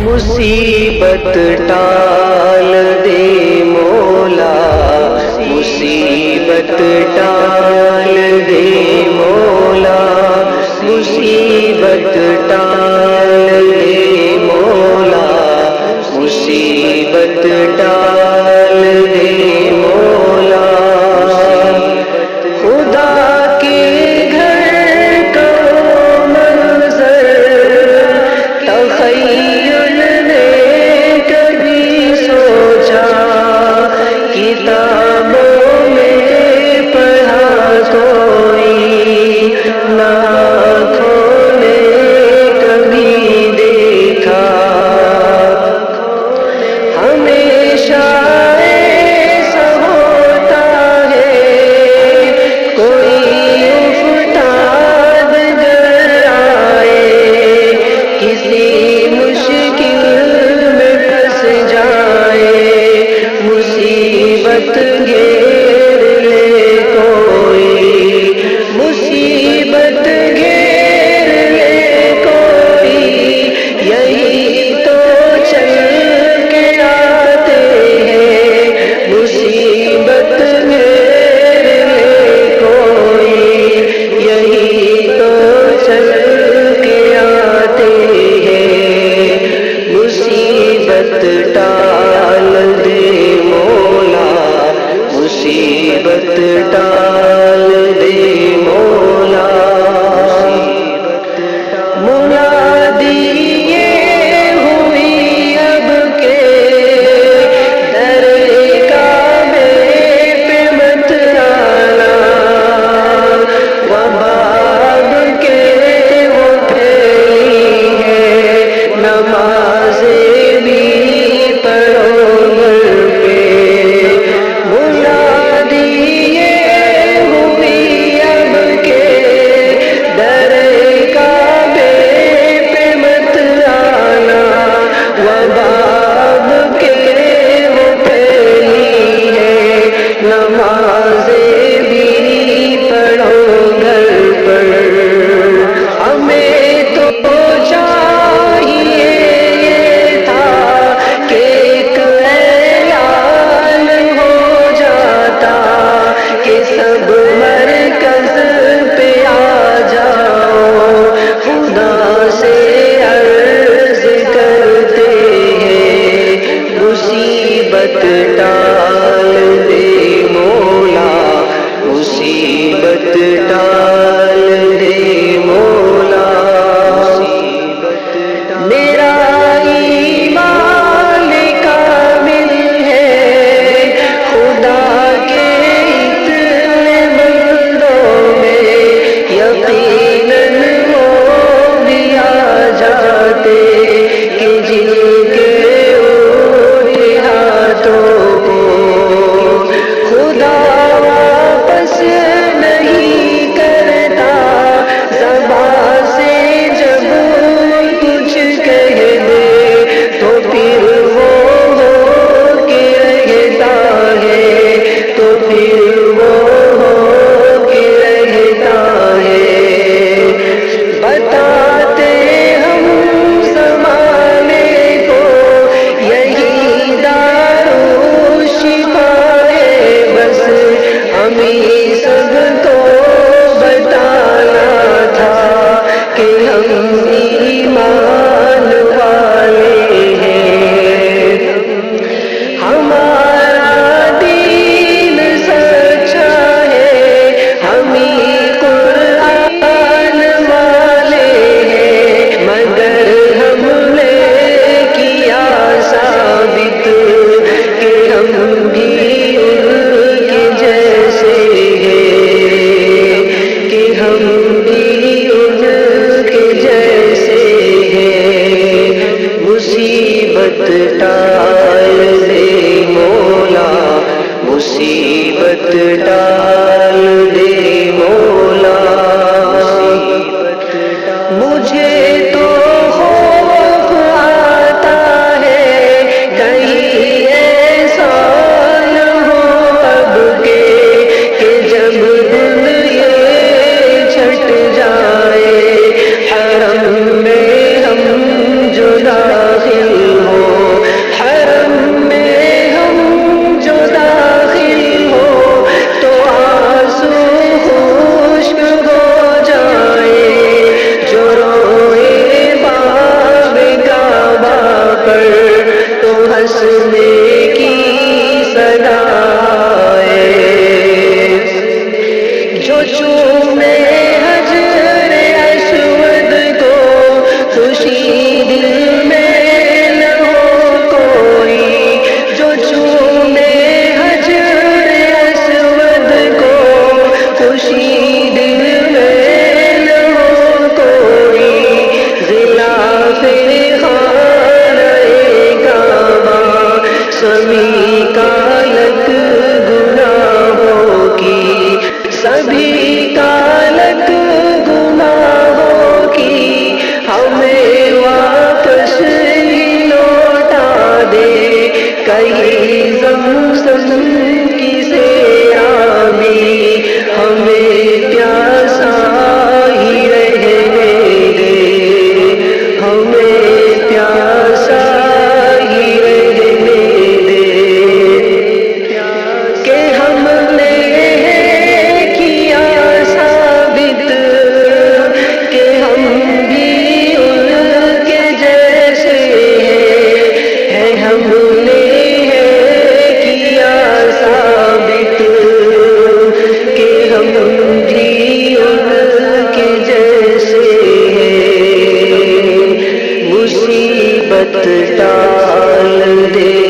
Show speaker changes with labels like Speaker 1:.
Speaker 1: مصیبت ٹال دے مولا، مصیبت ٹال دے مولا، مصیبت ٹال دے مولا، مصیبت ٹال دے مولا۔ خدا کے گھر کا منظر تخیل نے کبھی سوچا، کتابوں میں پڑھا کوئی نہ آنکھوں نے کبھی دیکھا، ہمیشہ ایسا ہوتا ہے کوئی افتاد گر آئے، کسی مشکل میں پھنس جائے، مصیبت گھیر لے کوئی، مصیبت گھیر لے کوئی، یہی تو چل کے آتے ہیں، مصیبت گھیر لے کوئی، یہی تو چل کے آتے ہیں، مصیبت ٹال دے مولا، مصیبت ٹال دے مولا۔ منادی یہ ہوئی اب کے در کعبے پہ مت آنا، وباب کے وہ پھیلی ہے، نمازیں بھی پڑھو گھر پہ۔ منادی یہ ہوئی اب کے در کعبے پہ مت آنا، وباب کے وہ پھیلی ہے، نمازیں بھی پڑھو گھر پر۔ ہمیں تو چاہیے یہ تھا کہ ایک اعلان ہو جاتا کہ سب مرکز پہ آ جاؤ، خدا سے عرض کرتے ہیں، مصیبت ٹال دے مولا، مصیبت ٹال دے مولا۔ میرا ایمان کامل ہے خدا کے اتنے بندوں میں، یقیناً وہ بھی آ جاتے کہ جن کے اٹھے ہاتھوں کو خدا واپس نہیں کرتا، زبان سے جب کچھ کہہ دے تو پھر وہ ہو کے رہتا ہے، تو پھر وہ ہو کے رہتا ہے۔ بتاتے ہم زمانے کو یہی دارو شفا ہے، بس ہمیں سب کو بتانا تھا کہ ہم ایمان والے ہیں، ہمارا دین سچا ہے، ہمیں قرآن والے ہیں، مگر ہم نے کیا ثابت کہ ہم بھی ان کے جیسے ہیں، کہ ہم بھی ان کے جیسے ہیں، مصیبت ٹال دے مولا، مصیبت ٹال دے مولا۔ مجھے تو خوف آتا ہے کہیں ایسا نہ ہو اب کہ جب دل یہ چھٹ جائے حرم میں ہم جو داخل کہیں زمزم کی سیرابی ہمیں پیاسا ہی رہنے دے، ہمیں پیاسا ہی رہنے دے، کہ ہم نے کیا ثابت کہ ہم بھی ان کے جیسے ہیں، ہم نے کیا ثابت کہ ہم بھی ان کے جیسے ہیں، مصیبت ٹال دے